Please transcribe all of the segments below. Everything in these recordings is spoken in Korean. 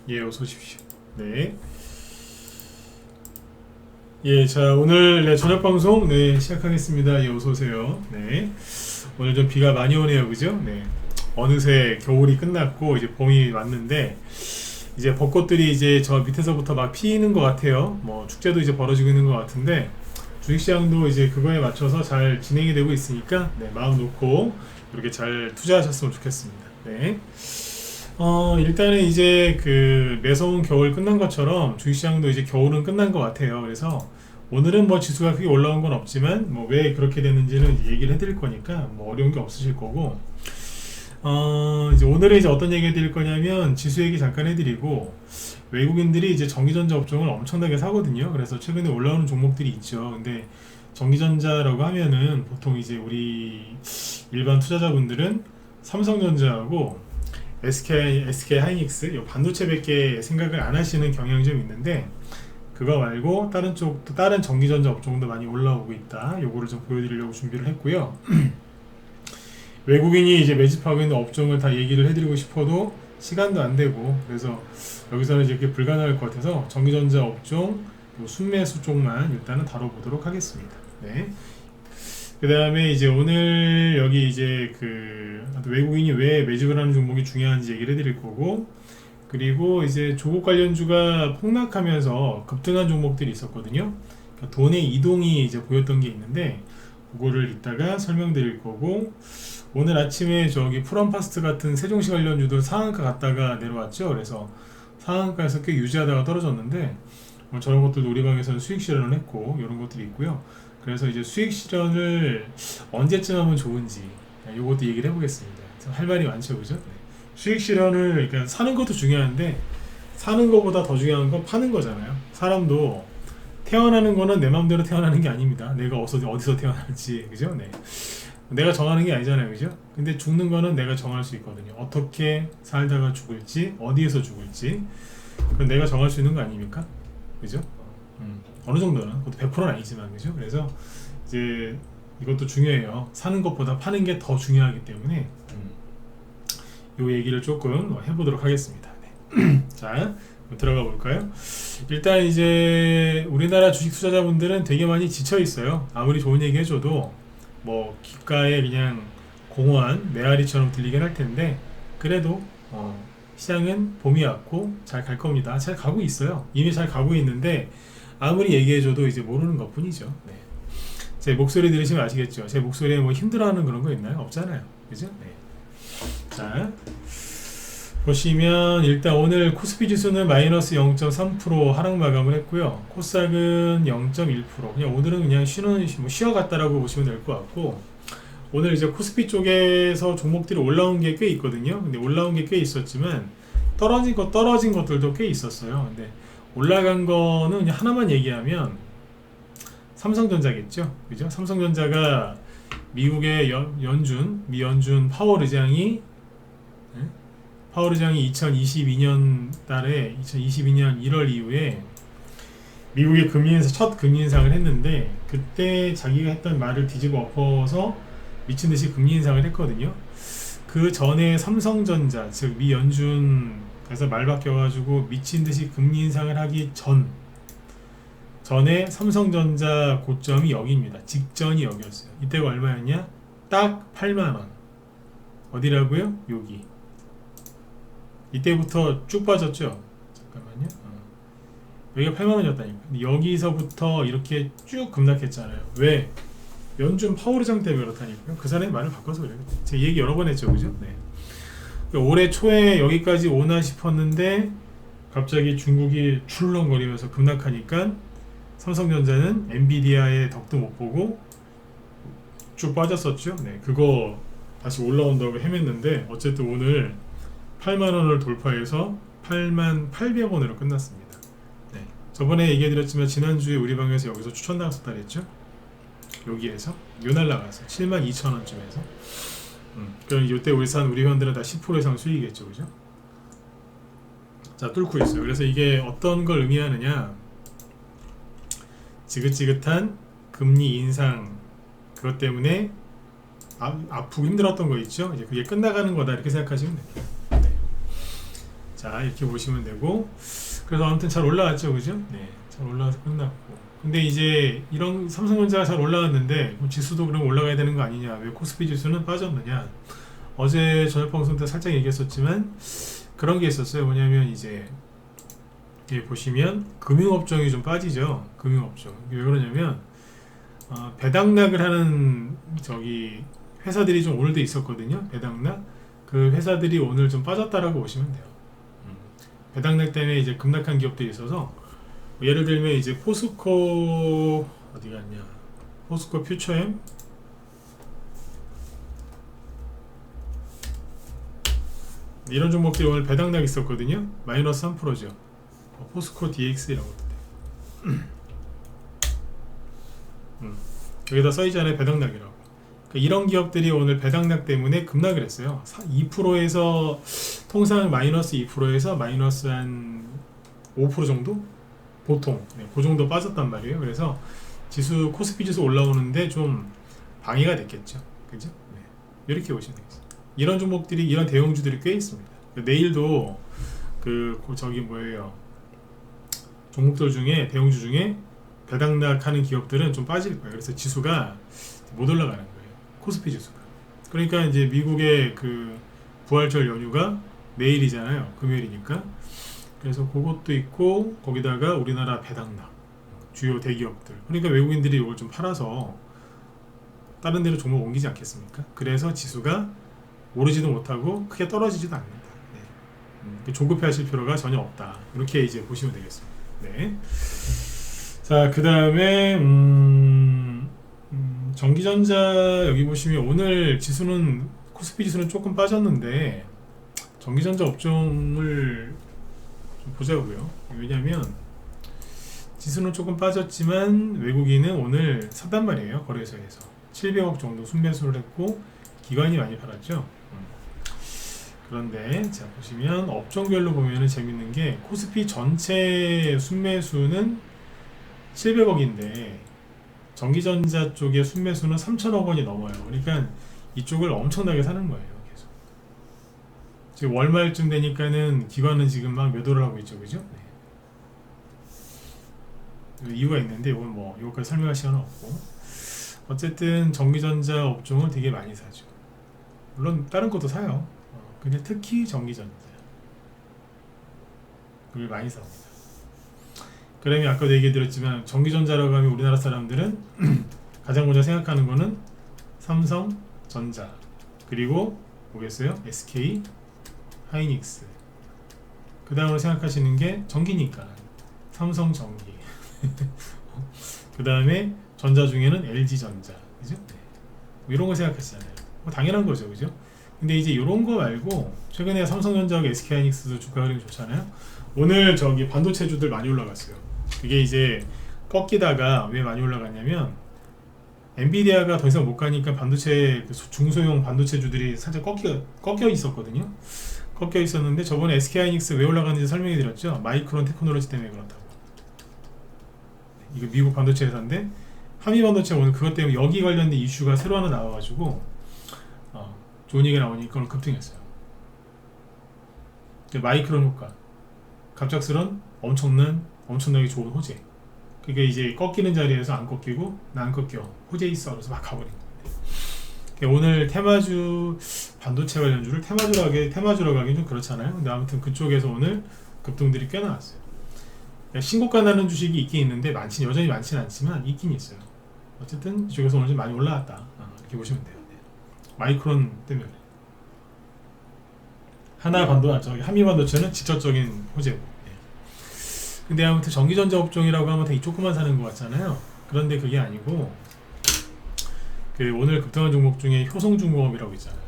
예, 어서 오십시오. 네. 예, 자, 오늘 저녁 방송 시작하겠습니다. 예, 어서 오세요. 네. 오늘 좀 비가 많이 오네요. 그죠? 네. 어느새 겨울이 끝났고 이제 봄이 왔는데 이제 벚꽃들이 이제 저 밑에서부터 막 피는 것 같아요. 뭐 축제도 이제 벌어지고 있는 것 같은데 주식시장도 이제 그거에 맞춰서 잘 진행이 되고 있으니까 마음 놓고 이렇게 잘 투자하셨으면 좋겠습니다. 네. 일단은 이제 그 매서운 겨울 끝난 것처럼 주식시장도 이제 겨울은 끝난 것 같아요. 그래서 오늘은 뭐 지수가 크게 올라온 건 없지만 뭐 왜 그렇게 됐는지는 이제 얘기를 해드릴 거니까 뭐 어려운 게 없으실 거고, 이제 오늘은 이제 어떤 얘기 해드릴 거냐면 지수 얘기 잠깐 해드리고, 외국인들이 이제 전기전자 업종을 엄청나게 사거든요. 그래서 최근에 올라오는 종목들이 있죠. 근데 전기전자라고 하면은 보통 이제 우리 일반 투자자분들은 삼성전자하고 SK 하이닉스 요 반도체밖에 생각을 안 하시는 경향이 좀 있는데, 그거 말고 다른 쪽 또 다른 전기전자 업종도 많이 올라오고 있다. 요거를 좀 보여드리려고 준비를 했고요. 외국인이 이제 매집하고 있는 업종을 다 얘기를 해드리고 싶어도 시간도 안 되고, 그래서 여기서는 이제 그게 불가능할 것 같아서 전기전자 업종 요 순매수 쪽만 일단은 다뤄보도록 하겠습니다. 네. 그 다음에 이제 오늘 여기 이제 그 외국인이 왜 매집을 하는 종목이 중요한지 얘기를 해드릴 거고, 그리고 이제 조국 관련주가 폭락하면서 급등한 종목들이 있었거든요. 그러니까 돈의 이동이 이제 보였던 게 있는데 그거를 이따가 설명드릴 거고, 오늘 아침에 저기 프롬파스트 같은 세종시 관련주들 상한가 갔다가 내려왔죠. 그래서 상한가에서 꽤 유지하다가 떨어졌는데 저런 것들도 우리 방에서는 수익 실현을 했고 이런 것들이 있고요. 그래서 이제 수익 실현을 언제쯤 하면 좋은지 이것도 얘기를 해보겠습니다. 할 말이 많죠, 그죠? 네. 수익 실현을 그러니까 사는 것도 중요한데 사는 것보다 더 중요한 건 파는 거잖아요. 사람도 태어나는 거는 내 마음대로 태어나는 게 아닙니다. 내가 어디서 태어날지, 그죠? 네. 내가 정하는 게 아니잖아요, 그죠? 근데 죽는 거는 내가 정할 수 있거든요. 어떻게 살다가 죽을지, 어디에서 죽을지, 그건 내가 정할 수 있는 거 아닙니까? 그죠? 어느 정도는, 그것도 100%는 아니지만, 그죠? 그래서 이제 이것도 중요해요. 사는 것보다 파는 게 더 중요하기 때문에 이 얘기를 조금 해보도록 하겠습니다. 네. 자, 들어가 볼까요? 일단 이제 우리나라 주식 투자자분들은 되게 많이 지쳐 있어요. 아무리 좋은 얘기 해줘도 뭐 귓가에 그냥 공허한 메아리처럼 들리긴 할 텐데, 그래도 시장은 봄이 왔고 잘 갈 겁니다. 잘 가고 있어요. 이미 잘 가고 있는데 아무리 얘기해줘도 이제 모르는 것 뿐이죠. 네. 제 목소리 들으시면 아시겠죠? 제 목소리에 뭐 힘들어하는 그런 거 있나요? 없잖아요. 그죠? 네. 자, 보시면 일단 오늘 코스피 지수는 마이너스 0.3% 하락 마감을 했고요. 코스닥은 0.1%. 그냥 오늘은 그냥 쉬어갔다라고 보시면 될 것 같고, 오늘 이제 코스피 쪽에서 종목들이 올라온 게 꽤 있거든요. 근데 올라온 게 꽤 있었지만 떨어진 것들도 꽤 있었어요. 근데 올라간 거는 그냥 하나만 얘기하면 삼성전자겠죠. 그죠? 삼성전자가 미국의 미 연준 파월 의장이 2022년 달에 2022년 1월 이후에 미국의 첫 금리 인상을 했는데, 그때 자기가 했던 말을 뒤집어 엎어서 미친 듯이 금리 인상을 했거든요. 그 전에 삼성전자, 즉 미 연준에서 말 바뀌어가지고 미친 듯이 금리 인상을 하기 전에 삼성전자 고점이 여기입니다. 직전이 여기였어요. 이때가 얼마였냐? 딱 8만원. 어디라고요? 여기. 이때부터 쭉 빠졌죠. 잠깐만요. 여기가 8만원이었다니까. 여기서부터 이렇게 쭉 급락했잖아요. 왜? 연준 파월 의장 때문에 그렇다니까요. 그 사람이 말을 바꿔서 그래요. 제가 얘기 여러 번 했죠, 그죠? 네. 올해 초에 여기까지 오나 싶었는데 갑자기 중국이 출렁거리면서 급락하니까 삼성전자는 엔비디아의 덕도 못 보고 쭉 빠졌었죠. 네, 그거 다시 올라온다고 헤맸는데 어쨌든 오늘 8만원을 돌파해서 88,800원으로 끝났습니다. 네. 저번에 얘기해드렸지만 지난주에 우리 방에서 여기서 추천 나왔었다 그랬죠? 여기에서 요 날라가서 72,000원쯤에서 그럼 이때 우리 회원들은 다 10% 이상 수익이겠죠, 그죠? 자, 뚫고 있어요. 그래서 이게 어떤 걸 의미하느냐, 지긋지긋한 금리 인상, 그것 때문에 아프고 힘들었던 거 있죠? 이제 그게 끝나가는 거다, 이렇게 생각하시면 됩니다. 자, 이렇게 보시면 되고, 그래서 아무튼 잘 올라왔죠, 그죠? 네, 잘 올라와서 끝났고. 근데 이제 이런 삼성전자가 잘 올라왔는데 지수도 그럼 올라가야 되는 거 아니냐? 왜 코스피 지수는 빠졌느냐? 어제 저녁 방송 때 살짝 얘기했었지만 그런 게 있었어요. 뭐냐면 이제 여기 보시면 금융업종이 좀 빠지죠. 금융업종. 왜 그러냐면 배당락을 하는 저기 회사들이 좀 오늘도 있었거든요. 배당락. 그 회사들이 오늘 좀 빠졌다라고 보시면 돼요. 배당락 때문에 이제 급락한 기업들이 있어서 예를 들면 이제 포스코 어디 갔냐? 포스코 퓨처엠 이런 종목들이 오늘 배당락 있었거든요. 마이너스 3%죠. 포스코 DX라고 하는데 여기다 써있잖아요. 배당락이라고. 그러니까 이런 기업들이 오늘 배당락 때문에 급락을 했어요. 2%에서 통상 마이너스 2%에서 마이너스 한 5% 정도? 보통 그 정도 빠졌단 말이에요. 그래서 지수 코스피 지수 올라오는데 좀 방해가 됐겠죠. 그죠? 네. 이렇게 보시면 되겠습니다. 이런 종목들이 이런 대형주들이 꽤 있습니다. 내일도 저기 뭐예요? 종목들 중에 대형주 중에 배당락하는 기업들은 좀 빠질 거예요. 그래서 지수가 못 올라가는 거예요. 코스피 지수가. 그러니까 이제 미국의 그 부활절 연휴가 내일이잖아요. 금요일이니까. 그래서 그것도 있고 거기다가 우리나라 배당락 주요 대기업들. 그러니까 외국인들이 이걸 좀 팔아서 다른 데로 종목 옮기지 않겠습니까? 그래서 지수가 오르지도 못하고 크게 떨어지지도 않는다. 네. 조급해하실 필요가 전혀 없다. 이렇게 이제 보시면 되겠습니다. 네. 자, 그 다음에 전기전자 여기 보시면 오늘 지수는 코스피 지수는 조금 빠졌는데 전기전자 업종을 좀 보자고요. 왜냐하면 지수는 조금 빠졌지만 외국인은 오늘 샀단 말이에요. 거래소에서 700억 정도 순매수를 했고 기관이 많이 팔았죠. 그런데 자 보시면 업종별로 보면은 재밌는 게 코스피 전체 순매수는 700억인데 전기전자 쪽의 순매수는 3천억 원이 넘어요. 그러니까 이쪽을 엄청나게 사는 거예요. 계속. 지금 월말쯤 되니까는 기관은 지금 막 매도를 하고 있죠, 그죠? 네. 이유가 있는데 이건 뭐 이거까지 설명할 시간은 없고 어쨌든 전기전자 업종을 되게 많이 사죠. 물론 다른 것도 사요. 근데 특히 전기전자 그걸 많이 삽니다. 그러면 아까도 얘기 드렸지만 전기전자라고 하면 우리나라 사람들은 가장 먼저 생각하는 거는 삼성전자 그리고 뭐겠어요? SK 하이닉스 그 다음으로 생각하시는 게 전기니까 삼성전기 그 다음에 전자 중에는 LG전자 그죠? 네. 뭐 이런 거 생각하시잖아요. 뭐 당연한 거죠, 그죠? 근데 이제 이런 거 말고 최근에 삼성전자하고 SK하이닉스도 주가 흐름이 좋잖아요. 오늘 저기 반도체주들 많이 올라갔어요. 그게 이제 꺾이다가 왜 많이 올라갔냐면 엔비디아가 더 이상 못 가니까 반도체 중소형 반도체주들이 살짝 꺾여 있었거든요. 꺾여 있었는데 저번에 SK하이닉스 왜 올라갔는지 설명해 드렸죠. 마이크론 테크놀로지 때문에 그렇다고. 이거 미국 반도체 회사인데 한미 반도체 오늘 그것 때문에 여기 관련된 이슈가 새로 하나 나와가지고 좋은 얘기가 나오니까 오늘 급등했어요. 마이크론 효과 갑작스런 엄청나게 좋은 호재. 그게 이제 꺾이는 자리에서 안 꺾이고 나 안 꺾여 호재 있어 그래서 막 가버린 거예요. 오늘 테마주 반도체 관련주를 테마주라고 하긴 좀 그렇잖아요. 근데 아무튼 그쪽에서 오늘 급등들이 꽤 나왔어요. 신고가 나는 주식이 있긴 있는데 여전히 많지는 않지만 있긴 있어요. 어쨌든 이쪽에서 오늘 좀 많이 올라왔다 이렇게 보시면 돼요. 마이크론 때문에 한미 반도체는 직접적인 호재고. 근데 아무튼 전기전자 업종이라고 하면 되게 조금만 사는 것 같잖아요. 그런데 그게 아니고 오늘 급등한 종목 중에 효성중공업이라고 있잖아요.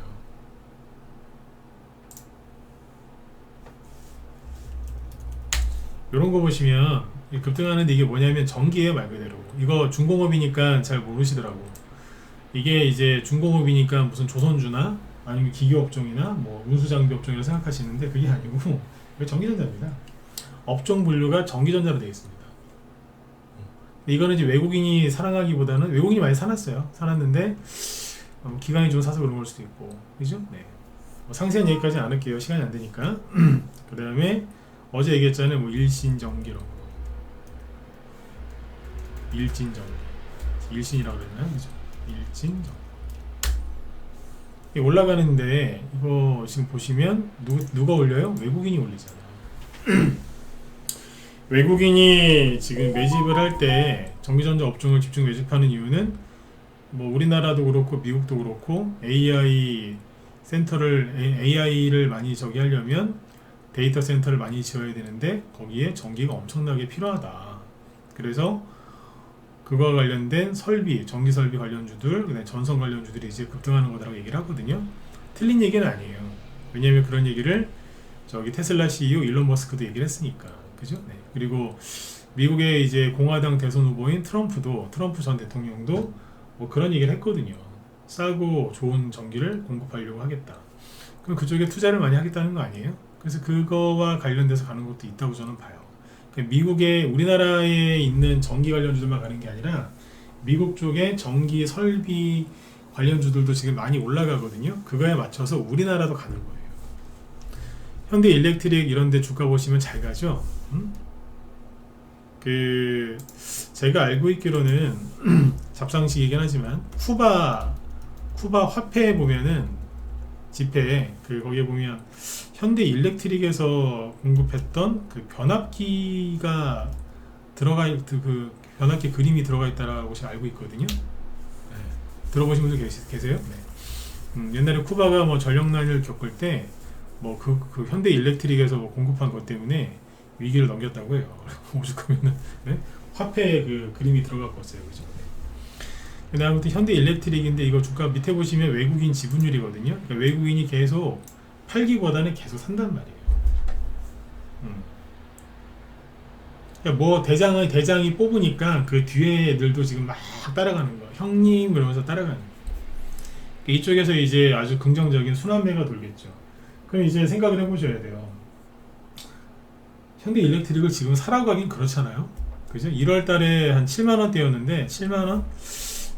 이런 거 보시면 급등하는데 이게 뭐냐면 전기예요, 말 그대로. 이거 중공업이니까 잘 모르시더라고. 이게 이제 중공업이니까 무슨 조선주나 아니면 기계업종이나 뭐 운수장비 업종이라고 생각하시는데 그게 아니고 이거 전기전자입니다. 업종 분류가 전기전자로 되어 있습니다. 이거는 이제 외국인이 사랑하기보다는 외국인이 많이 사놨어요. 사놨는데 기관이 좀 사서 그런 걸 수도 있고, 그죠? 네. 상세한 얘기까지는 안 할게요. 시간이 안 되니까. 그 다음에 어제 얘기했잖아요. 뭐 일신전기라고. 일진전기. 일신이라고 그랬나요? 그죠? 일진전기. 올라가는데 이거 지금 보시면 누가 올려요? 외국인이 올리잖아요. 외국인이 지금 매집을 할 때 전기전자 업종을 집중 매집하는 이유는 뭐 우리나라도 그렇고 미국도 그렇고 AI를 많이 저기 하려면 데이터 센터를 많이 지어야 되는데 거기에 전기가 엄청나게 필요하다. 그래서 그거와 관련된 설비, 전기 설비 관련주들, 그다음에 전선 관련주들이 이제 급등하는 거라고 얘기를 하거든요. 틀린 얘기는 아니에요. 왜냐하면 그런 얘기를 저기 테슬라 CEO 일론 머스크도 얘기를 했으니까, 그죠? 네. 그리고 미국의 이제 공화당 대선 후보인 트럼프 전 대통령도 뭐 그런 얘기를 했거든요. 싸고 좋은 전기를 공급하려고 하겠다. 그럼 그쪽에 투자를 많이 하겠다는 거 아니에요? 그래서 그거와 관련돼서 가는 것도 있다고 저는 봐요. 미국의 우리나라에 있는 전기 관련주들만 가는 게 아니라 미국 쪽에 전기 설비 관련주들도 지금 많이 올라가거든요. 그거에 맞춰서 우리나라도 가는 거예요. 현대 일렉트릭 이런데 주가 보시면 잘 가죠. 제가 알고 있기로는 잡상식이긴 하지만 쿠바 화폐에 보면은 지폐에 거기에 보면 현대 일렉트릭에서 공급했던 그 변압기가 그 변압기 그림이 들어가 있다라고 제가 알고 있거든요. 네. 들어보신 분들 계세요? 네. 옛날에 쿠바가 뭐 전력난을 겪을 때 뭐 그 현대 일렉트릭에서 뭐 공급한 것 때문에 위기를 넘겼다고 해요. 오죽하면은 네? 화폐에 그 그림이 들어가고 있어요, 그죠? 근데 아무튼 현대 일렉트릭인데 이거 주가 밑에 보시면 외국인 지분율이거든요. 그러니까 외국인이 계속 팔기보다는 계속 산단 말이에요. 그러니까 뭐 대장이 뽑으니까 그 뒤에 애들도 지금 막 따라가는 거야. 형님 그러면서 따라가는 거야. 그러니까 이쪽에서 이제 아주 긍정적인 순환매가 돌겠죠. 그럼 이제 생각을 해보셔야 돼요. 현대 일렉트릭을 지금 사라고 하긴 그렇잖아요. 그죠? 1월 달에 한 7만원대였는데 7만원?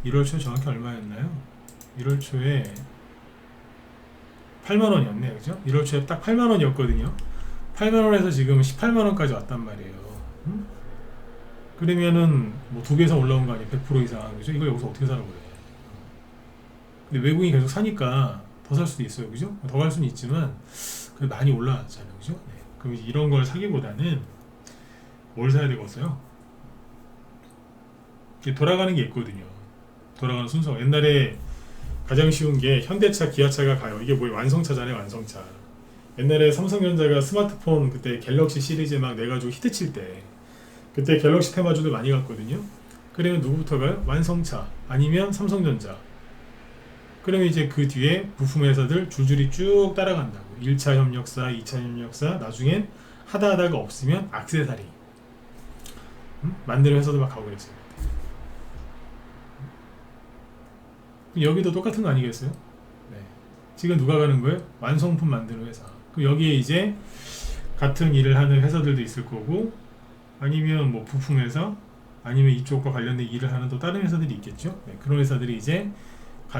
1월 초에 정확히 얼마였나요? 1월 초에 8만원이었네, 그죠? 1월 초에 딱 8만원이었거든요. 8만원에서 지금 18만원까지 왔단 말이에요. 그러면은 뭐 2배 이상 올라온 거 아니에요? 100% 이상, 그죠? 이걸 여기서 어떻게 사라고 그래? 근데 외국인이 계속 사니까 더 살 수도 있어요, 그죠? 더 갈 수는 있지만 많이 올라왔잖아요, 그죠? 네. 그럼 이런 걸 사기보다는 뭘 사야 되겠어요? 돌아가는 게 있거든요. 돌아가는 순서. 옛날에 가장 쉬운 게 현대차, 기아차가 가요. 이게 뭐예요? 완성차잖아요, 완성차. 옛날에 삼성전자가 스마트폰 그때 갤럭시 시리즈 막 내가지고 히트칠 때 그때 갤럭시 테마주도 많이 갔거든요. 그러면 누구부터 가요? 완성차 아니면 삼성전자. 그러면 이제 그 뒤에 부품 회사들 줄줄이 쭉 따라간다고. 1차 협력사, 2차 협력사, 나중엔 하다가 없으면 액세서리 만드는 회사도 막 가고 그랬어요. 여기도 똑같은 거 아니겠어요? 네. 지금 누가 가는 거예요? 완성품 만드는 회사. 그럼 여기에 이제 같은 일을 하는 회사들도 있을 거고, 아니면 뭐 부품 회사, 아니면 이쪽과 관련된 일을 하는 또 다른 회사들이 있겠죠. 네. 그런 회사들이 이제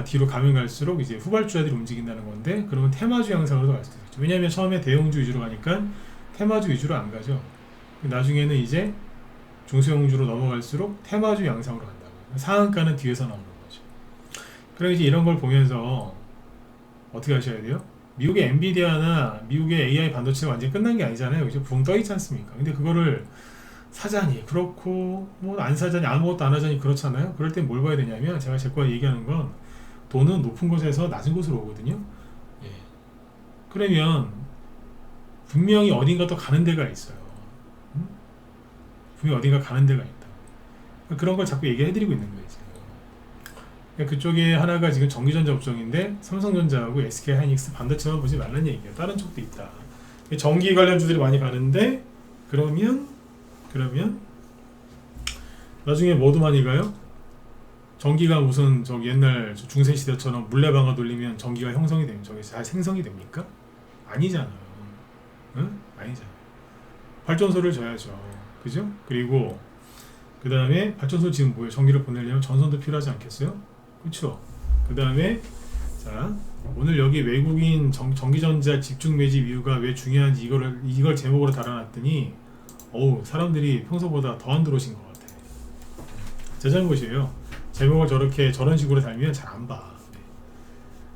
뒤로 가면 갈수록 이제 후발주자들이 움직인다는 건데, 그러면 테마주 양상으로 갈 수도 있죠. 왜냐하면 처음에 대형주 위주로 가니까 테마주 위주로 안 가죠. 나중에는 이제 중소형주로 넘어갈수록 테마주 양상으로 간다고. 상한가는 뒤에서 나오는 거죠. 그럼 이제 이런 걸 보면서 어떻게 하셔야 돼요? 미국의 엔비디아나 미국의 AI 반도체가 완전히 끝난 게 아니잖아요. 그죠? 붕 떠있지 않습니까? 근데 그거를 사자니 그렇고 뭐 안 사자니 아무것도 안 하자니 그렇잖아요. 그럴 땐 뭘 봐야 되냐면, 제가 제 거에 얘기하는 건 돈은 높은 곳에서 낮은 곳으로 오거든요. 예. 그러면 분명히 어딘가 또 가는 데가 있어요. 분명히 어딘가 가는 데가 있다. 그런 걸 자꾸 얘기해드리고 있는 거예요. 지금. 그쪽에 하나가 지금 전기전자 업종인데 삼성전자하고 SK하이닉스 반도체만 보지 말라는 얘기예요. 다른 쪽도 있다. 전기 관련주들이 많이 가는데 그러면 나중에 뭐도 많이 가요? 전기가 무슨 옛날 중세시대처럼 물레방아 돌리면 전기가 형성이 되면 저게 잘 생성이 됩니까? 아니잖아요. 응? 아니잖아요. 발전소를 져야죠. 그죠? 그리고 그 다음에 발전소 지금 뭐예요? 전기를 보내려면 전선도 필요하지 않겠어요? 그렇죠? 그 다음에 자, 오늘 여기 외국인 전기전자 집중 매집 이유가 왜 중요한지 이걸 제목으로 달아놨더니 어우 사람들이 평소보다 더 안 들어오신 것 같아. 제 잘못이에요. 제목을 저런 식으로 달면 잘 안 봐. 네.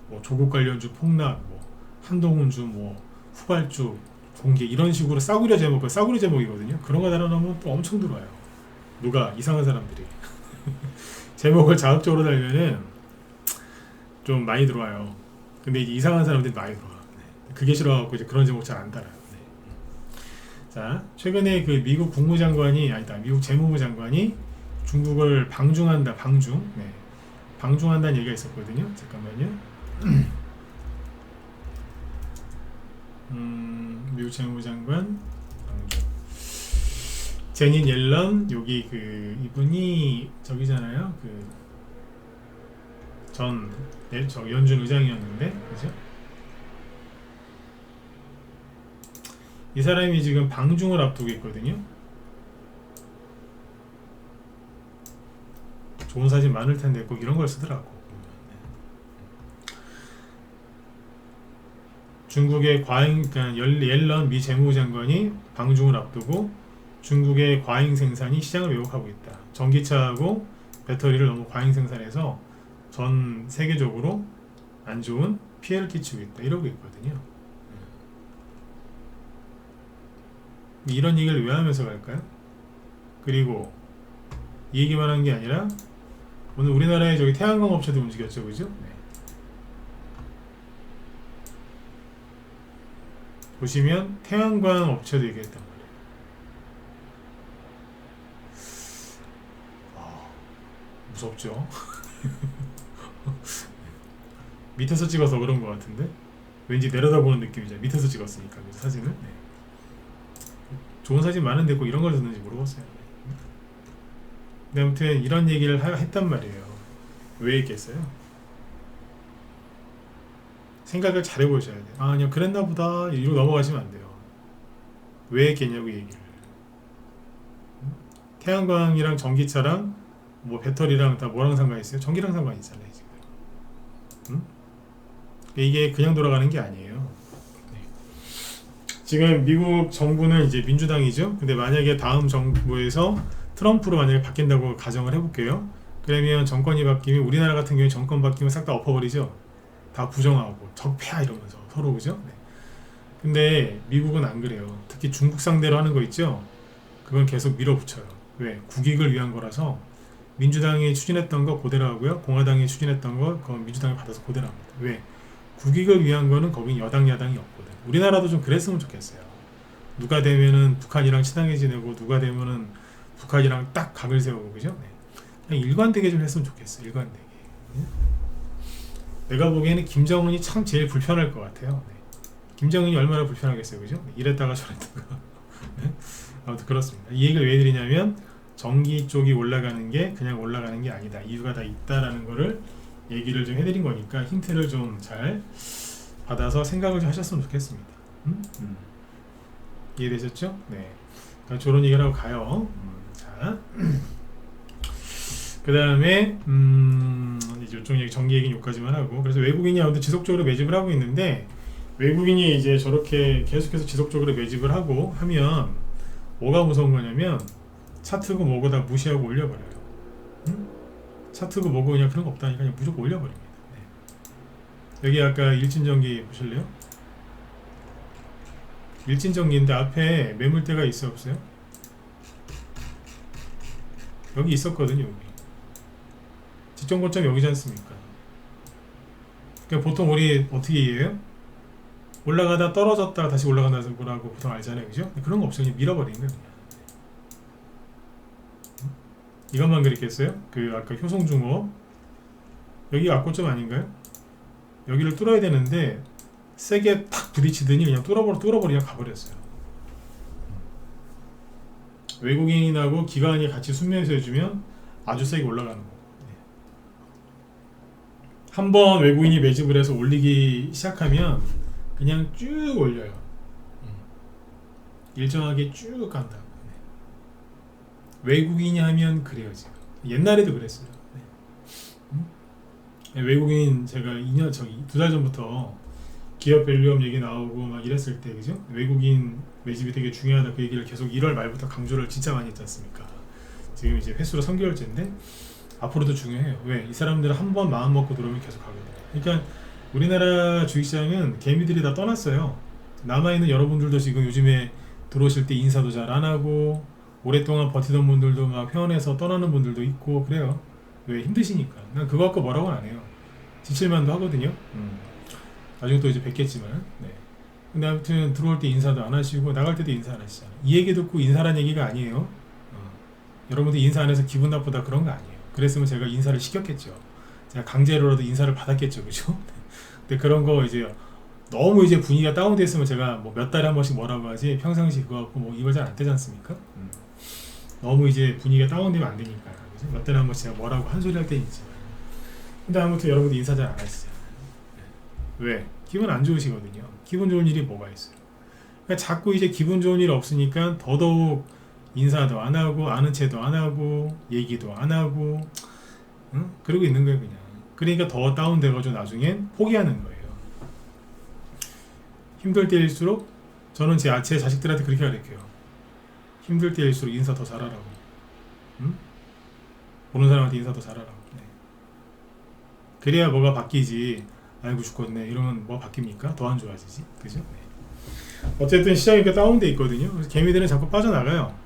뭐 조국 관련주 폭락, 뭐 한동훈주, 뭐 후발주 공개 이런 식으로 싸구려 제목이거든요. 그런 거 달아놓으면 또 엄청 들어와요. 누가 이상한 사람들이 제목을 자극적으로 달면은 좀 많이 들어와요. 근데 이제 이상한 사람들이 많이 들어와. 네. 그게 싫어갖고 이제 그런 제목 잘 안 달아요. 네. 자, 최근에 그 미국 미국 재무부 장관이 중국을 방중한다. 네. 방중한다는 얘기가 있었거든요. 잠깐만요. 미국 재무부 장관 방중. 제닛 옐런 여기 그 이분이 저기잖아요. 저 연준 의장이었는데, 그죠? 이 사람이 지금 방중을 앞두고 있거든요. 좋은 사진 많을 텐데 꼭 이런 걸 쓰더라고. 중국의 그러니까 옐런 미 재무부 장관이 방중을 앞두고 중국의 과잉 생산이 시장을 왜곡하고 있다. 전기차하고 배터리를 너무 과잉 생산해서 전 세계적으로 안 좋은 피해를 끼치고 있다. 이러고 있거든요. 이런 얘기를 왜 하면서 갈까요? 그리고 이 얘기만 한 게 아니라 오늘 우리나라의 저기 태양광 업체도 움직였죠, 그죠? 네. 보시면 태양광 업체도 얘기했단 말이에요. 무섭죠? 밑에서 찍어서 그런 것 같은데 왠지 내려다보는 느낌이죠. 밑에서 찍었으니까 그죠? 사진을. 네. 좋은 사진 많은데 꼭 이런 걸 듣는지 모르겠어요. 근데 아무튼 이런 얘기를 했단 말이에요. 왜 했겠어요? 생각을 잘 해보셔야 돼요. 아, 그냥 그랬나 보다 이러고 넘어가시면 안 돼요. 왜 했겠냐고 얘기를. 태양광이랑 전기차랑 뭐 배터리랑 다 뭐랑 상관이 있어요? 전기랑 상관이 있잖아요 지금. 이게 그냥 돌아가는 게 아니에요. 네. 지금 미국 정부는 이제 민주당이죠. 근데 만약에 다음 정부에서 트럼프로 만약에 바뀐다고 가정을 해볼게요. 그러면 정권이 바뀌면 우리나라 같은 경우에 정권 바뀌면 싹 다 엎어버리죠. 다 부정하고 적폐야 이러면서 서로 그죠? 네. 근데 미국은 안 그래요. 특히 중국 상대로 하는 거 있죠. 그건 계속 밀어붙여요. 왜? 국익을 위한 거라서 민주당이 추진했던 거 그대로 하고요. 공화당이 추진했던 거 그건 민주당이 받아서 그대로 합니다. 왜? 국익을 위한 거는 거긴 여당 야당이 없거든. 우리나라도 좀 그랬으면 좋겠어요. 누가 되면은 북한이랑 친하게 지내고 누가 되면은 북한이랑 딱 각을 세우고 그죠? 네. 그냥 일관되게 좀 했으면 좋겠어요. 일관되게. 네? 내가 보기에는 김정은이 참 제일 불편할 것 같아요. 네. 김정은이 얼마나 불편하겠어요, 그죠? 네. 이랬다가 저랬다가. 네? 아무튼 그렇습니다. 이 얘기를 왜 드리냐면 전기 쪽이 올라가는 게 그냥 올라가는 게 아니다. 이유가 다 있다라는 거를 얘기를 좀 해드린 거니까 힌트를 좀 잘 받아서 생각을 좀 하셨으면 좋겠습니다. 이해되셨죠? 네. 그러니까 저런 얘기를 하고 가요. 자, 그 다음에 이제 이쪽 얘기 전기 얘기는 여기까지만 하고 그래서 외국인이 아무튼 지속적으로 매집을 하고 있는데 외국인이 이제 저렇게 계속해서 지속적으로 매집을 하고 하면 뭐가 무서운 거냐면 차트고 뭐고 다 무시하고 올려버려요. 차트고 뭐고 그냥 그런 거 없다니까 그냥 무조건 올려버립니다. 네. 여기 아까 일진전기 보실래요? 일진전기인데 앞에 매물대가 있어 없어요? 여기 있었거든요. 여기 지점 고점 여기지 않습니까? 그러니까 보통 우리 어떻게 이해해요? 올라가다 떨어졌다가 다시 올라간다는 거라고 보통 알잖아요, 그죠? 그런 거 없어요. 그냥 밀어버리는 거예요. 이것만 그랬겠어요? 그 아까 효성중업 여기가 악고점 아닌가요? 여기를 뚫어야 되는데 세게 탁 부딪히더니 그냥 뚫어버리냐 가버렸어요. 외국인하고 기관이 같이 순매수 해주면 아주 세게 올라가는 거고. 한번 외국인이 매집을 해서 올리기 시작하면 그냥 쭉 올려요. 일정하게 쭉 간다. 외국인이 하면 그래요 지금. 옛날에도 그랬어요. 외국인 제가 2년 저기 2달 전부터 기업 밸류업 얘기 나오고 막 이랬을 때 그죠? 외국인 매집이 되게 중요하다 그 얘기를 계속 1월 말부터 강조를 진짜 많이 했지 않습니까? 지금 이제 횟수로 3개월째인데 앞으로도 중요해요. 왜? 이 사람들은 한 번 마음 먹고 들어오면 계속 가거든요. 그러니까 우리나라 주식시장은 개미들이 다 떠났어요. 남아있는 여러분들도 지금 요즘에 들어오실 때 인사도 잘 안 하고 오랫동안 버티던 분들도 막 회원해서 떠나는 분들도 있고 그래요. 왜? 힘드시니까. 난 그거 갖고 뭐라고는 안 해요. 지칠만도 하거든요. 나중에 또 이제 뵙겠지만. 네. 근데 아무튼 들어올 때 인사도 안 하시고 나갈 때도 인사 안 하시잖아요. 이 얘기 듣고 인사란 얘기가 아니에요. 여러분들 인사 안 해서 기분 나쁘다 그런 거 아니에요. 그랬으면 제가 인사를 시켰겠죠. 제가 강제로라도 인사를 받았겠죠. 그죠? 근데 그런 거 이제 너무 이제 분위기가 다운됐으면 제가 뭐 몇 달에 한 번씩 뭐라고 하지 평상시 그거 갖고 뭐 입을 잘 안 떼지 않습니까? 너무 이제 분위기가 다운되면 안 되니까 그죠? 몇 달에 한 번씩 제가 뭐라고 한 소리 할 때는 있지만 근데 아무튼 여러분들 인사 잘 안 하시잖아요. 왜? 기분 안 좋으시거든요. 기분 좋은 일이 뭐가 있어요? 그러니까 자꾸 이제 기분 좋은 일 없으니까 더더욱 인사도 안 하고 아는 체도 안 하고 얘기도 안 하고 응? 그러고 있는 거예요 그냥. 그러니까 더 다운돼가지고 나중엔 포기하는 거예요. 힘들 때일수록 저는 제 자식들한테 그렇게 가르쳐요. 힘들 때일수록 인사 더 잘하라고. 응? 보는 사람한테 인사 더 잘하라고. 네. 그래야 뭐가 바뀌지. 아이고 죽겠네 이러면 뭐 바뀝니까? 더 안 좋아지지. 그죠? 네. 어쨌든 시장이 이렇게 다운돼 있거든요. 그래서 개미들은 자꾸 빠져나가요.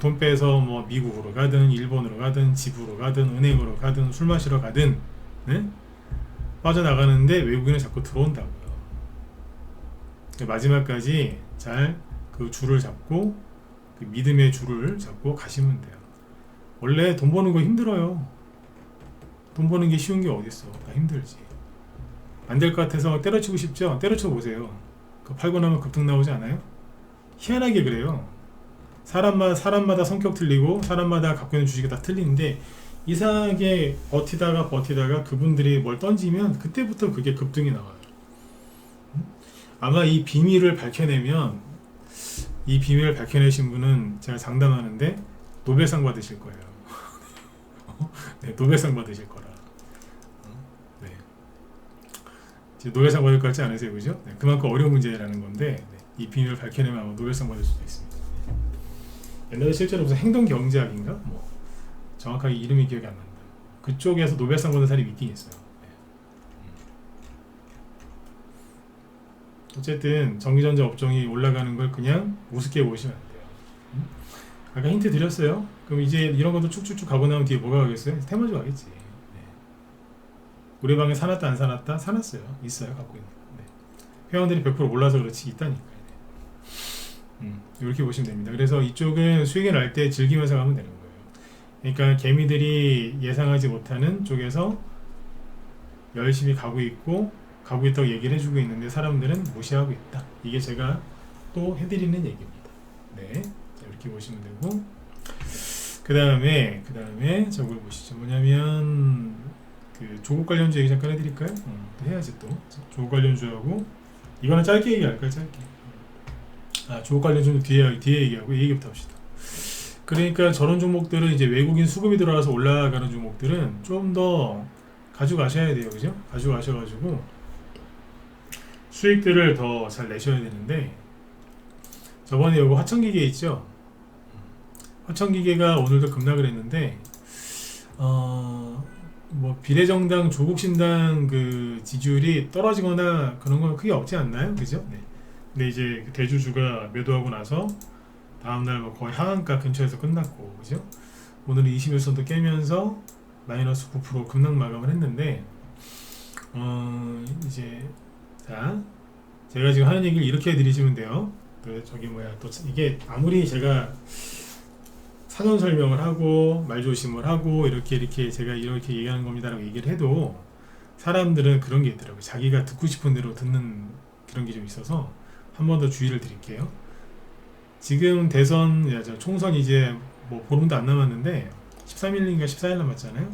돈 빼서 뭐 미국으로 가든 일본으로 가든 집으로 가든 은행으로 가든 술 마시러 가든 네? 빠져나가는데 외국인은 자꾸 들어온다고요. 마지막까지 잘 그 줄을 잡고 그 믿음의 줄을 잡고 가시면 돼요. 원래 돈 버는 거 힘들어요. 돈 버는 게 쉬운 게 어딨어. 다 힘들지. 안 될 것 같아서 때려치고 싶죠? 때려쳐 보세요. 그 팔고 나면 급등 나오지 않아요? 희한하게 그래요. 사람마다 성격 틀리고 사람마다 갖고 있는 주식이 다 틀리는데 이상하게 버티다가 그분들이 뭘 던지면 그때부터 그게 급등이 나와요. 아마 이 비밀을 밝혀내면 이 비밀을 밝혀내신 분은 제가 장담하는데 노벨상 받으실 거예요. 네, 노벨상 받으실 거라. 네. 노벨상 받을 것 같지 않으세요, 그죠? 네, 그만큼 어려운 문제라는 건데 네, 이 비밀을 밝혀내면 아마 노벨상 받을 수도 있습니다. 옛날에 실제로 무슨 행동경제학인가? 뭐 정확하게 이름이 기억이 안 난다. 그쪽에서 노벨상 받은 사람이 있긴 있어요. 어쨌든 전기전자 업종이 올라가는 걸 그냥 우습게 보시면 안 돼요. 아까 힌트 드렸어요. 그럼 이제 이런 것도 쭉쭉쭉 가고 나면 뒤에 뭐가 가겠어요? 테마주 가겠지. 네. 우리 방에 사놨다 안 사놨다? 사놨어요. 있어요. 갖고 있는. 네. 회원들이 100% 몰라서 그렇지 있다니까. 이렇게 보시면 됩니다. 그래서 이쪽은 수익이 날 때 즐기면서 가면 되는 거예요. 그러니까 개미들이 예상하지 못하는 쪽에서 열심히 가고 있다고 얘기를 해주고 있는데 사람들은 무시하고 있다. 이게 제가 또 해드리는 얘기입니다. 네, 이렇게 보시면 되고 그 다음에 저걸 보시죠. 뭐냐면 그 조국 관련주 얘기 잠깐 해드릴까요? 해야지 또 조국 관련주하고 이거는 짧게 얘기할까요? 짧게. 조국 관련주는 뒤에 얘기하고 이 얘기부터 합시다. 그러니까 저런 종목들은 이제 외국인 수급이 들어와서 올라가는 종목들은 좀 더 가져가셔야 돼요, 그죠? 가져가셔가지고 수익들을 더 잘 내셔야 되는데 저번에 요거 화천기계 있죠? 화천기계가 오늘도 급락을 했는데 뭐 비례정당 조국신당 그 지지율이 떨어지거나 그런 건 크게 없지 않나요? 그죠? 네. 근데 이제 대주주가 매도하고 나서 다음날 뭐 거의 하한가 근처에서 끝났고 그죠? 오늘은 21선도 깨면서 마이너스 9% 급락 마감을 했는데 이제 자 제가 지금 하는 얘기를 이렇게 해드리시면 돼요. 또 이게 아무리 제가 사전 설명을 하고 말조심을 하고 이렇게 제가 이렇게 얘기하는 겁니다라고 얘기를 해도 사람들은 그런 게 있더라고요. 자기가 듣고 싶은 대로 듣는 그런 게 좀 있어서 한 번 더 주의를 드릴게요. 지금 총선 이제 뭐 보름도 안 남았는데 13일인가 14일 남았잖아요.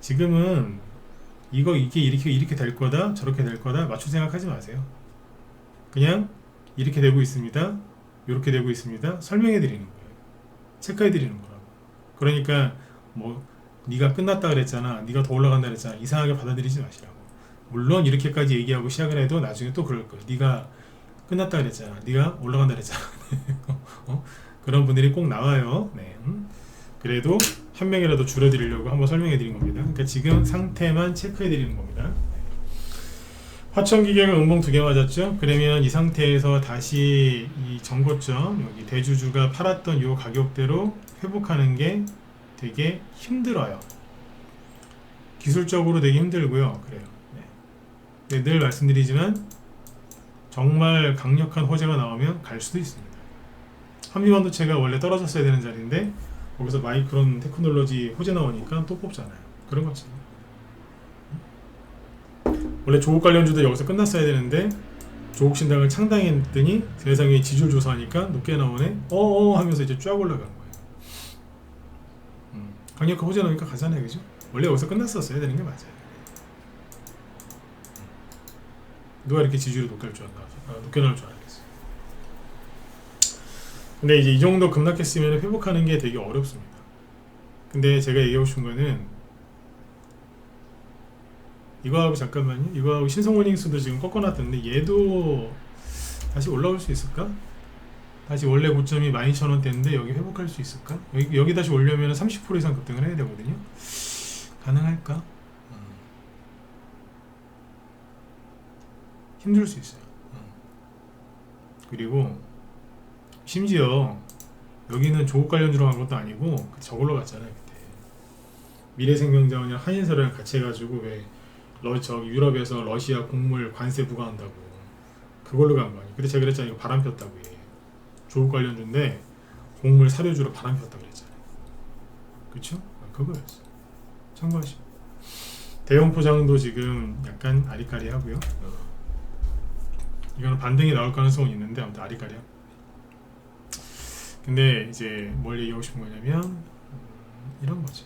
지금은 이게 이렇게 될 거다 저렇게 될 거다 맞출 생각하지 마세요. 그냥 이렇게 되고 있습니다. 이렇게 되고 있습니다. 설명해 드리는 거예요. 체크해 드리는 거라고. 그러니까 뭐 네가 끝났다 그랬잖아, 네가 더 올라간다 그랬잖아, 이상하게 받아들이지 마시라고. 물론 이렇게까지 얘기하고 시작을 해도 나중에 또 그럴 거예요. 네가 끝났다 그랬잖아, 네가 올라간다 그랬잖아. 그런 분들이 꼭 나와요. 네. 그래도 한 명이라도 줄여드리려고 한번 설명해 드린 겁니다. 그러니까 지금 상태만 체크해 드리는 겁니다. 화천기계가 음봉 2개 맞았죠? 그러면 이 상태에서 다시 이 전고점, 여기 대주주가 팔았던 이 가격대로 회복하는 게 되게 힘들어요. 기술적으로 되게 힘들고요. 그래요. 네. 늘 말씀드리지만 정말 강력한 호재가 나오면 갈 수도 있습니다. 한미반도체가 원래 떨어졌어야 되는 자리인데 거기서 마이크론 테크놀로지 호재 나오니까 또 뽑잖아요. 그런 거죠. 원래 조국 관련주도 여기서 끝났어야 되는데 조국 신당을 창당했더니 세상에 지지율 조사하니까 높게 나오네. 하면서 이제 쫙 올라간 거예요. 강력한 호재 나오니까 가잖아요, 그죠? 원래 여기서 끝났었어야 되는 게 맞아요. 누가 이렇게 지지율이 높게 나올 줄 알겠어. 근데 이제 이 정도 급락했으면 회복하는 게 되게 어렵습니다. 근데 제가 얘기하고 싶은 거는 이거하고 잠깐만요. 이거하고 신성홀딩스도 지금 꺾어놨던데 얘도 다시 올라올 수 있을까? 다시 원래 고점이 12,000원대인데 여기 회복할 수 있을까? 여기 다시 올려면 30% 이상 급등을 해야 되거든요. 가능할까? 힘들 수 있어요. 그리고 심지어 여기는 조국 관련주로 간 것도 아니고 저걸로 갔잖아요. 그때 미래생명자원이랑 한인사랑 같이 해가지고 왜 저기 유럽에서 러시아 곡물 관세 부과한다고 그걸로 간 거 아니에요. 근데 제가 그랬잖아요. 이거 바람 폈다고. 조국 관련주인데 곡물 사료주로 바람 폈다고 그랬잖아요. 그쵸? 그거였어. 참고하시고. 대형 포장도 지금 약간 아리까리하고요. 이거는 반등이 나올 가능성은 있는데 아무튼 아리까리하고. 근데 이제 뭘 얘기하고 싶은 거냐면 이런 거죠.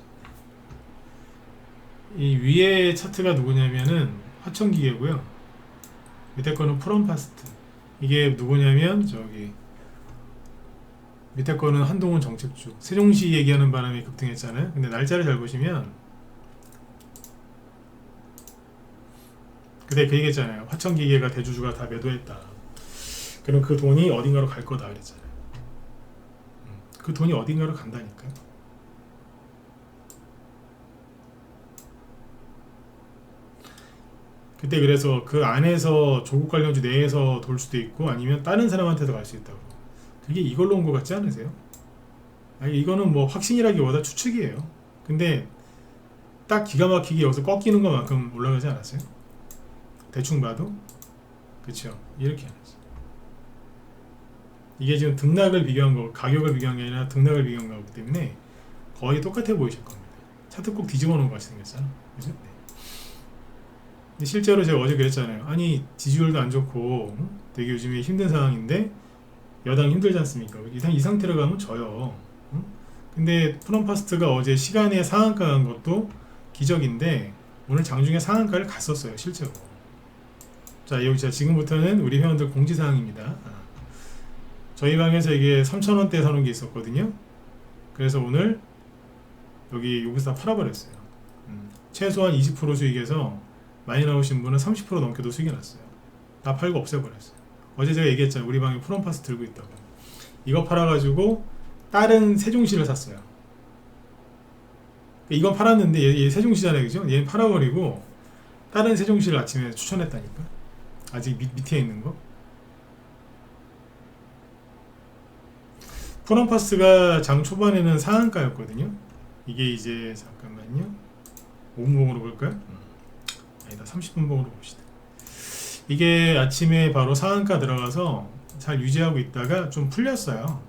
이 위에 차트가 누구냐면은 화천기계고요. 밑에 거는 프롬파스트. 이게 누구냐면 저기 밑에 거는 한동훈 정책주. 세종시 얘기하는 바람에 급등했잖아요. 근데 날짜를 잘 보시면 그때 그 얘기했잖아요. 화천기계가 대주주가 다 매도했다. 그럼 그 돈이 어딘가로 갈 거다 그랬잖아요. 그 돈이 어딘가로 간다니까요. 그때 그래서 그 안에서 조국 관련주 내에서 돌 수도 있고 아니면 다른 사람한테도 갈 수 있다고. 그게 이걸로 온 것 같지 않으세요? 아니, 이거는 뭐 확신이라기보다 추측이에요. 근데 딱 기가 막히게 여기서 꺾이는 것만큼 올라가지 않았어요? 대충 봐도 그쵸? 이렇게 하죠. 이게 지금 등락을 비교한 거, 가격을 비교한 게 아니라 등락을 비교한 거기 때문에 거의 똑같아 보이실 겁니다. 차트 꼭 뒤집어 놓은 것 같이 생겼잖아. 그죠? 네. 근데 실제로 제가 어제 그랬잖아요. 아니 지지율도 안 좋고 되게 요즘에 힘든 상황인데 여당 힘들지 않습니까? 이 상태로 가면 져요. 근데 프롬파스트가 어제 시간에 상한가 간 것도 기적인데 오늘 장중에 상한가를 갔었어요. 실제로. 자, 여기 지금부터는 우리 회원들 공지사항입니다. 저희 방에서 이게 3,000원대에 사놓은 게 있었거든요. 그래서 오늘 여기 여기서 다 팔아버렸어요. 최소한 20% 수익에서 많이 나오신 분은 30% 넘게도 수익이 났어요. 다 팔고 없애버렸어요. 어제 제가 얘기했잖아요. 우리 방에 프롬파스 들고 있다고. 이거 팔아가지고 다른 세종시를 샀어요. 이건 팔았는데 얘 세종시잖아요. 그죠? 얘는 팔아버리고 다른 세종시를 아침에 추천했다니까. 아직 밑에 있는 거. 프롬파스가 장 초반에는 상한가였거든요. 이게 이제 잠깐만요. 5분봉으로 볼까요? 아니다, 30분봉으로 봅시다. 이게 아침에 바로 상한가 들어가서 잘 유지하고 있다가 좀 풀렸어요.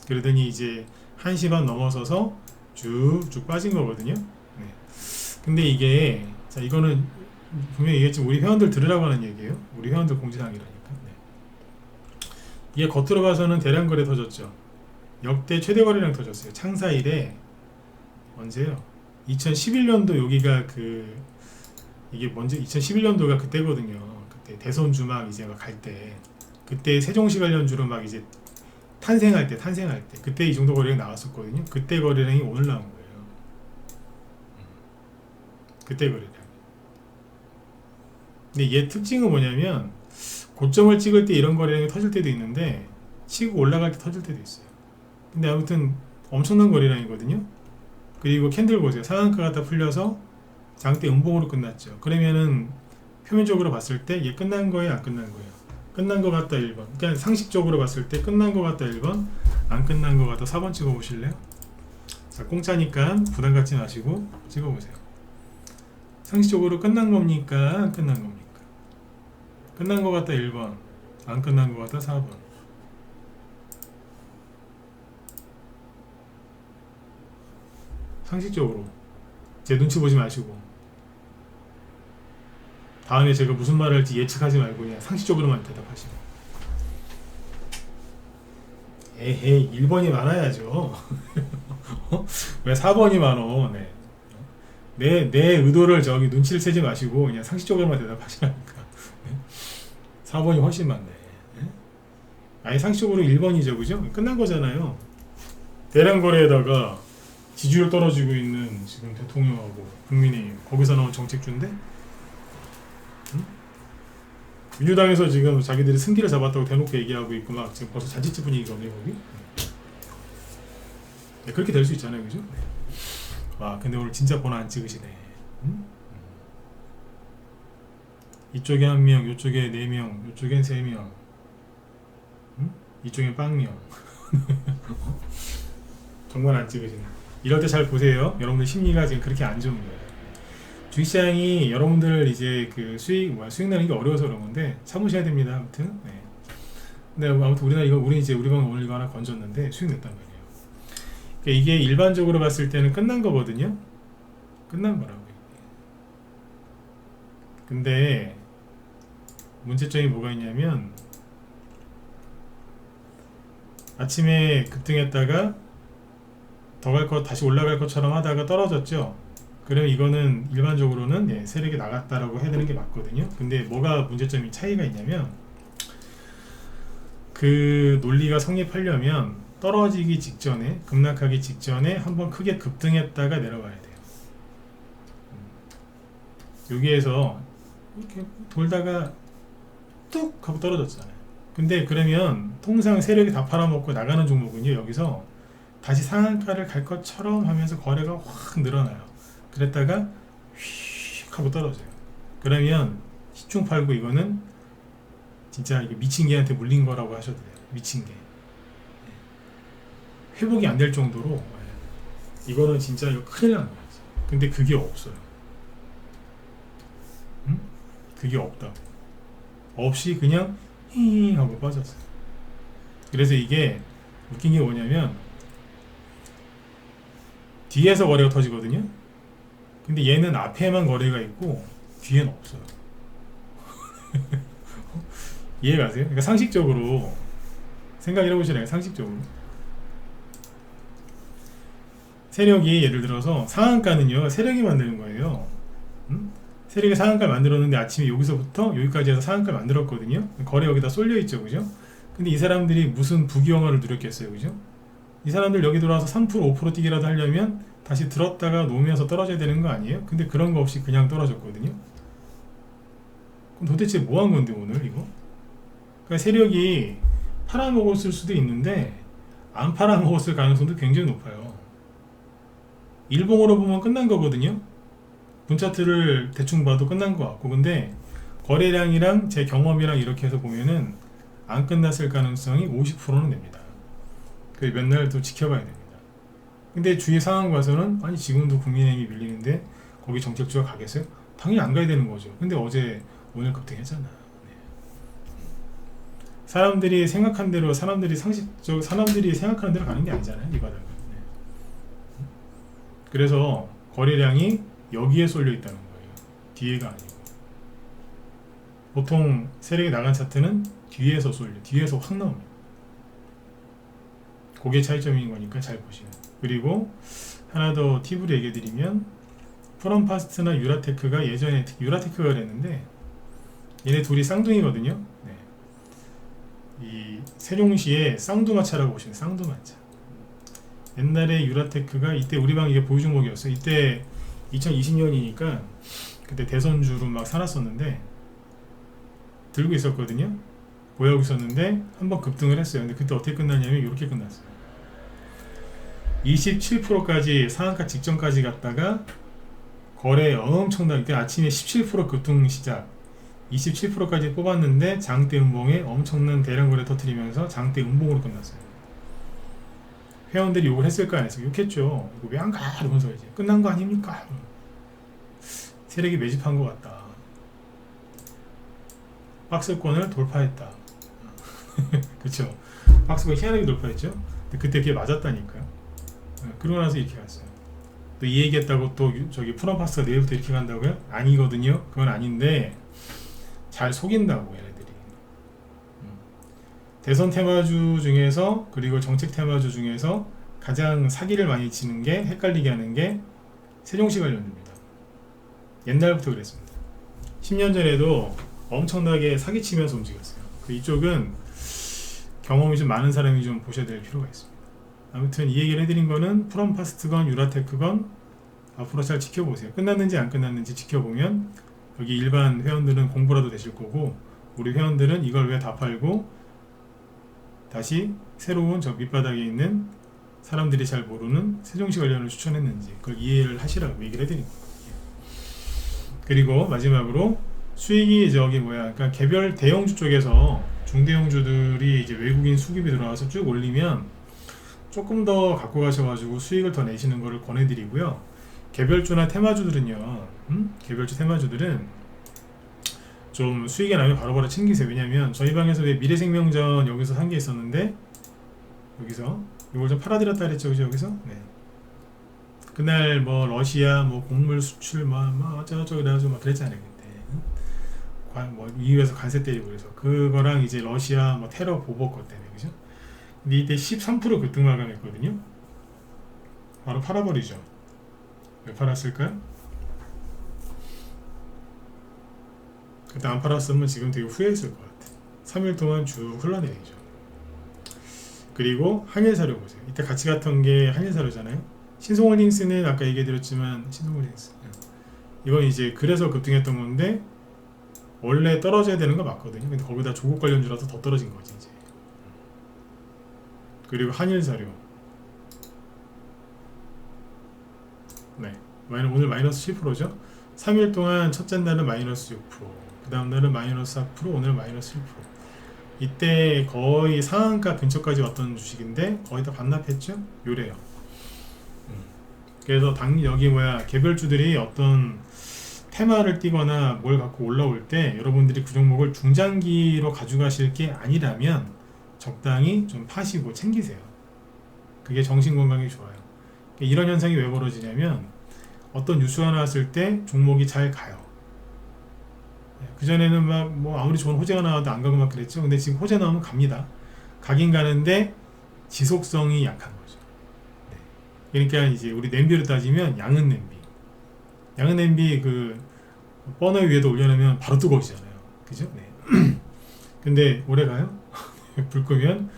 그러더니 이제 1시 반 넘어서서 쭉쭉 빠진 거거든요. 네. 근데 이게 자 이거는 분명히 얘기했지만 우리 회원들 들으라고 하는 얘기예요. 우리 회원들 공지사항이라니까. 네. 이게 겉으로 봐서는 대량 거래 터졌죠. 역대 최대 거래량 터졌어요. 창사 이래 언제요? 2011년도 여기가 이게 먼저 2011년도가 그때거든요. 그때 대선주 막 이제 막 갈 때 그때 세종시 관련주로 막 이제 탄생할 때 그때 이 정도 거래량이 나왔었거든요. 그때 거래량이 오늘 나온 거예요. 그때 거래량. 근데 얘 특징은 뭐냐면 고점을 찍을 때 이런 거래량이 터질 때도 있는데 치고 올라갈 때 터질 때도 있어요. 근데 아무튼 엄청난 거래량이거든요. 그리고 캔들 보세요. 상한가 갖다 풀려서 장대 음봉으로 끝났죠. 그러면은 표면적으로 봤을 때 얘 끝난 거예요, 안 끝난 거예요? 끝난 거 같다 1번. 그러니까 상식적으로 봤을 때 끝난 거 같다 1번, 안 끝난 거 같다 4번 찍어보실래요? 자, 공짜니까 부담 갖지 마시고 찍어보세요. 상식적으로 끝난 겁니까? 안 끝난 겁니까? 끝난 거 같다 1번, 안 끝난 거 같다 4번. 상식적으로 제 눈치 보지 마시고 다음에 제가 무슨 말을 할지 예측하지 말고 그냥 상식적으로만 대답하시고. 에헤이 1번이 많아야죠. 왜 4번이 많어? 네. 내 의도를 저기 눈치를 채지 마시고 그냥 상식적으로만 대답하시라니까. 네? 4번이 훨씬 많네. 네? 아니 상식적으로 1번이죠, 그죠? 끝난 거잖아요. 대량 거래에다가 지지율 떨어지고 있는 지금 대통령하고 국민의힘 거기서 나온 정책주인데, 민주당에서 지금 자기들이 승기를 잡았다고 대놓고 얘기하고 있고 막 지금 벌써 잔치집 분위기거든요 거기. 네, 그렇게 될 수 있잖아요, 그죠? 네. 와, 근데 오늘 진짜 번호 안 찍으시네. 이쪽에 1명, 이쪽에 4명, 이쪽엔 3명, 이쪽엔 빵명. 정말 안 찍으시네. 이럴 때 잘 보세요. 여러분들 심리가 지금 그렇게 안 좋은 거예요. 주식시장이 여러분들 이제 그 수익 나는 게 어려워서 그런 건데 참으셔야 됩니다. 아무튼. 네. 근데 아무튼 우리 이제 우리 방 오늘 이거 하나 건졌는데 수익 냈단 말이에요. 그러니까 이게 일반적으로 봤을 때는 끝난 거거든요. 끝난 거라고. 근데 문제점이 뭐가 있냐면 아침에 급등했다가 더 갈 것 다시 올라갈 것처럼 하다가 떨어졌죠. 그럼 이거는 일반적으로는 세력이 나갔다라고 해야 되는 게 맞거든요. 근데 뭐가 문제점이 차이가 있냐면 그 논리가 성립하려면 떨어지기 직전에 급락하기 직전에 한번 크게 급등했다가 내려가야 돼요. 여기에서 이렇게 돌다가 뚝 하고 떨어졌잖아요. 근데 그러면 통상 세력이 다 팔아먹고 나가는 종목은요, 여기서 다시 상한가를 갈 것처럼 하면서 거래가 확 늘어나요. 그랬다가 휙 하고 떨어져요. 그러면 시중 팔고 이거는 진짜 이게 미친 개한테 물린 거라고 하셔도 돼요. 미친 개. 회복이 안 될 정도로 이거는 진짜 이거 큰일 나는 거예요. 근데 그게 없어요. 응? 그게 없다고. 없이 그냥 힝 하고 빠졌어요. 그래서 이게 웃긴 게 뭐냐면 뒤에서 거래가 터지거든요. 근데 얘는 앞에만 거래가 있고 뒤에는 없어요. 이해가세요? 그러니까 상식적으로 생각을 해보시라요. 상식적으로 세력이 예를 들어서 상한가는요 세력이 만드는 거예요. 세력이 상한가를 만들었는데 아침에 여기서부터 여기까지 해서 상한가를 만들었거든요. 거래 여기다 쏠려 있죠, 그죠? 근데 이 사람들이 무슨 부귀영화를 누렸겠어요, 그죠? 이 사람들 여기 들어와서 3% 5% 뛰기라도 하려면 다시 들었다가 놓으면서 떨어져야 되는 거 아니에요? 근데 그런 거 없이 그냥 떨어졌거든요. 그럼 도대체 뭐 한 건데 오늘 이거? 그러니까 세력이 팔아먹었을 수도 있는데 안 팔아먹었을 가능성도 굉장히 높아요. 일봉으로 보면 끝난 거거든요. 분차트를 대충 봐도 끝난 거 같고, 근데 거래량이랑 제 경험이랑 이렇게 해서 보면은 안 끝났을 가능성이 50%는 됩니다. 그 맨날 또 지켜봐야 됩니다. 근데 주위 상황 봐서는 아니 지금도 국민의힘이 밀리는데 거기 정책주가 가겠어요? 당연히 안 가야 되는 거죠. 근데 어제 오늘 급등했잖아. 네. 사람들이 생각한 대로 사람들이 생각하는 대로 가는 게 아니잖아요, 이 바닥은. 네. 그래서 거래량이 여기에 쏠려 있다는 거예요. 뒤에가 아니고. 보통 세력이 나간 차트는 뒤에서 뒤에서 확 나옵니다. 그게 차이점인 거니까 잘 보시면. 그리고 하나 더 팁으로 얘기해 드리면 프롬파스트나 유라테크가 예전에 유라테크가 그랬는데 얘네 둘이 쌍둥이거든요. 네. 이 세종시에 쌍두마차라고 보시면 쌍두마차. 옛날에 유라테크가 이때 우리 방 이게 보유 종목이었어요. 이때 2020년이니까 그때 대선주로 막 살았었는데 들고 있었거든요. 보유하고 있었는데 한번 급등을 했어요. 근데 그때 어떻게 끝났냐면 이렇게 끝났어요. 27%까지 상한가 직전까지 갔다가 거래 엄청나게 아침에 17% 급등 시작 27%까지 뽑았는데 장대 음봉에 엄청난 대량 거래 터뜨리면서 장대 음봉으로 끝났어요. 회원들이 욕을 했을까 안 했을까? 욕했죠. 이거 왜 안 가? 이러면서 이제 끝난 거 아닙니까? 세력이 매집한 것 같다. 박스권을 돌파했다. 그쵸? 박스권 희한하게 돌파했죠? 근데 그때 그게 맞았다니까요. 그러고 나서 이렇게 갔어요. 또 이 얘기했다고 또 저기 프롬박스가 내일부터 이렇게 간다고요? 아니거든요. 그건 아닌데 잘 속인다고 얘네들이. 대선 테마주 중에서 그리고 정책 테마주 중에서 가장 사기를 많이 치는 게 헷갈리게 하는 게 세종시 관련주입니다. 옛날부터 그랬습니다. 10년 전에도 엄청나게 사기치면서 움직였어요. 이쪽은 경험이 좀 많은 사람이 좀 보셔야 될 필요가 있습니다. 아무튼 이 얘기를 해드린 거는 프롬파스트건 유라테크건 앞으로 잘 지켜보세요. 끝났는지 안 끝났는지 지켜보면 여기 일반 회원들은 공부라도 되실 거고 우리 회원들은 이걸 왜 다 팔고 다시 새로운 저 밑바닥에 있는 사람들이 잘 모르는 세종시 관련을 추천했는지 그걸 이해를 하시라고 얘기를 해드린 거예요. 그리고 마지막으로 수익이 저기 그러니까 개별 대형주 쪽에서 중대형주들이 이제 외국인 수급이 들어와서 쭉 올리면 조금 더 갖고 가셔가지고 수익을 더 내시는 거를 권해드리고요. 개별주나 테마주들은요, 개별주 테마주들은 좀 수익이 나면 바로바로 챙기세요. 왜냐면 저희 방에서 왜 미래생명전 여기서 산 게 있었는데 여기서 이걸 좀 팔아드렸다 그랬죠, 그죠? 여기서 네. 그날 뭐 러시아 뭐 곡물 수출 뭐 어쩌고저쩌고 그래가지고 막 그랬잖아요 그때. 뭐 EU에서 관세 때리고 그래서 그거랑 이제 러시아 뭐 테러 보복 것 때문에 그죠? 근데 이때 13% 급등 마감했거든요. 바로 팔아버리죠. 왜 팔았을까요? 그때 안 팔았으면 지금 되게 후회했을 것 같아. 3일 동안 쭉 흘러내리죠. 그리고 한일사료 보세요. 이때 같이 갔던 게 한일사료잖아요. 신성홀딩스는 아까 얘기해드렸지만 신성홀딩스 이건 이제 그래서 급등했던 건데 원래 떨어져야 되는 거 맞거든요. 근데 거기다 조국 관련주라서 더 떨어진 거지 이제. 그리고 한일사료 네 오늘 마이너스 7%죠. 3일 동안 첫째 날은 마이너스 6%, 그 다음 날은 마이너스 4%, 오늘 마이너스 7%. 이때 거의 상한가 근처까지 왔던 주식인데 거의 다 반납했죠. 요래요. 그래서 여기 개별주들이 어떤 테마를 띄거나 뭘 갖고 올라올 때 여러분들이 그 종목을 중장기로 가져가실 게 아니라면 적당히 좀 파시고 챙기세요. 그게 정신건강에 좋아요. 이런 현상이 왜 벌어지냐면 어떤 뉴스가 나왔을 때 종목이 잘 가요. 그전에는 막 뭐 아무리 좋은 호재가 나와도 안 가고 막 그랬죠. 근데 지금 호재 나오면 갑니다. 가긴 가는데 지속성이 약한 거죠. 네. 그러니까 이제 우리 냄비로 따지면 양은 냄비 그 버너 위에다 올려놓으면 바로 뜨거워지잖아요. 그죠? 네. 근데 오래 가요? 불 끄면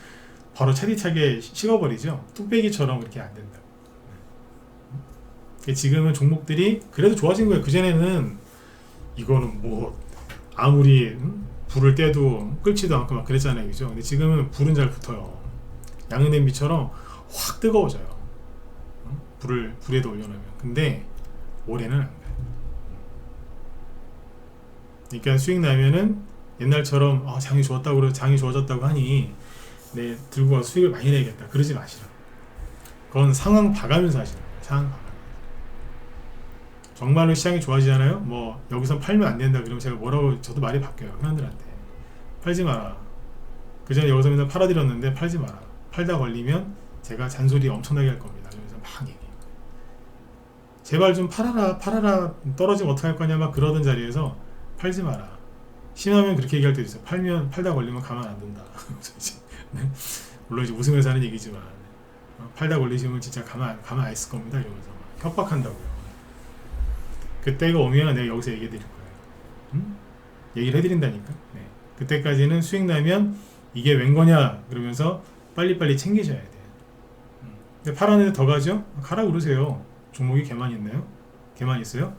바로 차디차게 식어버리죠. 뚝배기처럼 그렇게 안 된다고. 지금은 종목들이 그래도 좋아진 거예요. 그전에는 이거는 뭐 아무리 불을 떼도 끓지도 않고 막 그랬잖아요. 그죠? 근데 지금은 불은 잘 붙어요. 양은 냄비처럼 확 뜨거워져요. 불에도 올려놓으면. 근데 올해는 안 가요. 그러니까 수익 나면은 옛날처럼 장이 좋았다고 그러고 장이 좋아졌다고 하니 네 들고 와서 수익을 많이 내겠다 그러지 마시라고. 그건 상황 봐가면서 하시는 거예요. 상황 봐가면서. 정말로 시장이 좋아지잖아요. 뭐 여기서 팔면 안 된다 그러면 제가 뭐라고 저도 말이 바뀌어요. 회원들한테 팔지 마라. 그전에 여기서 맨날 팔아드렸는데 팔지 마라. 팔다 걸리면 제가 잔소리 엄청나게 할 겁니다. 그러면서 막 얘기해요. 제발 좀 팔아라 떨어지면 어떡할 거냐 막 그러던 자리에서 팔지 마라. 심하면 그렇게 얘기할 때도 있어요. 팔다 걸리면 가만 안 둔다. 물론 이제 웃으면서 하는 얘기지만 팔다 걸리시면 진짜 가만 안 있을 겁니다. 이러면서 협박한다고요. 그때가 오면 내가 여기서 얘기해 드릴 거예요. 얘기를 해드린다니까. 네. 그때까지는 수익 나면 이게 웬 거냐 그러면서 빨리빨리 챙기셔야 돼요. 근데 팔았는데 더 가죠? 가라 그러세요. 종목이 개만 있나요? 걔만 있어요?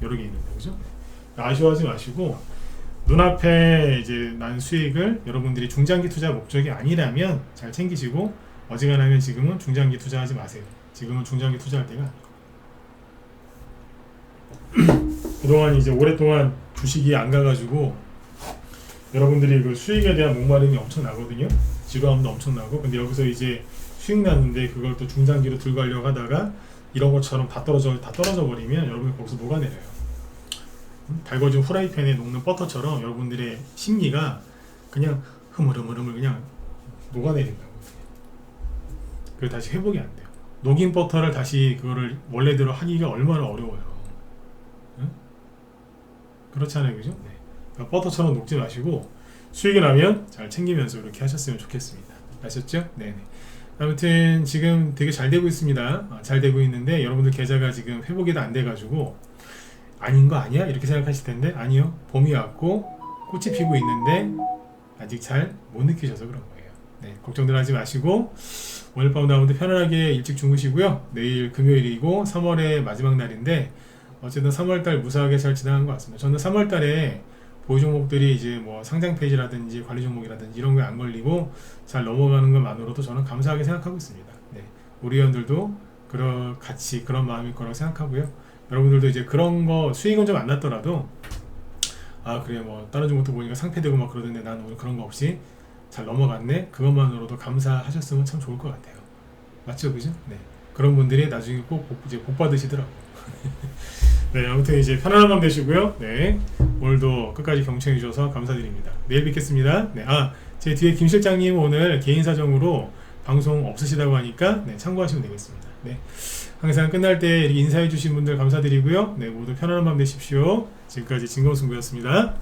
여러 개 있는데, 그죠? 아쉬워하지 마시고 눈앞에 이제 난 수익을 여러분들이 중장기 투자 목적이 아니라면 잘 챙기시고, 어지간하면 지금은 중장기 투자하지 마세요. 지금은 중장기 투자할 때가 아니고. 그동안 이제 오랫동안 주식이 안 가가지고 여러분들이 그 수익에 대한 목마름이 엄청 나거든요. 지루함도 엄청 나고. 근데 여기서 이제 수익 나는데 그걸 또 중장기로 들고 가려고 하다가 이런 것처럼 다 떨어져 버리면 여러분이 거기서 녹아내려요. 달궈진 후라이팬에 녹는 버터처럼 여러분들의 심리가 그냥 흐물흐물 그냥 녹아내린다고. 그게 다시 회복이 안 돼요. 녹인 버터를 다시 그거를 원래대로 하기가 얼마나 어려워요. 응? 그렇잖아요, 그죠? 네. 그러니까 버터처럼 녹지 마시고 수익이 나면 잘 챙기면서 이렇게 하셨으면 좋겠습니다. 아셨죠? 네네. 아무튼 지금 되게 잘 되고 있습니다. 잘 되고 있는데 여러분들 계좌가 지금 회복이 다 안 돼가지고 아닌 거 아니야? 이렇게 생각하실 텐데 아니요. 봄이 왔고 꽃이 피고 있는데 아직 잘 못 느끼셔서 그런 거예요. 네, 걱정들 하지 마시고 오늘 밤도 아무튼 편안하게 일찍 주무시고요. 내일 금요일이고 3월의 마지막 날인데 어쨌든 3월달 무사하게 잘 지나간 것 같습니다. 저는 3월달에 보유 종목들이 이제 뭐 상장 페이지라든지 관리 종목이라든지 이런 거에 안 걸리고 잘 넘어가는 것만으로도 저는 감사하게 생각하고 있습니다. 네, 우리 회원들도 같이 그런 마음일 거라고 생각하고요. 여러분들도 이제 그런 거 수익은 좀 안 났더라도 아 그래 뭐 다른 종목도 보니까 상패되고 막 그러던데 난 오늘 그런 거 없이 잘 넘어갔네. 그것만으로도 감사하셨으면 참 좋을 것 같아요. 맞죠, 그죠? 네, 그런 분들이 나중에 꼭 이제 복 받으시더라고. 네, 아무튼 이제 편안한 밤 되시고요. 네, 오늘도 끝까지 경청해 주셔서 감사드립니다. 내일 뵙겠습니다. 네, 제 뒤에 김 실장님 오늘 개인 사정으로 방송 없으시다고 하니까 네, 참고하시면 되겠습니다. 네, 항상 끝날 때 이렇게 인사해 주신 분들 감사드리고요. 네, 모두 편안한 밤 되십시오. 지금까지 진검승부였습니다.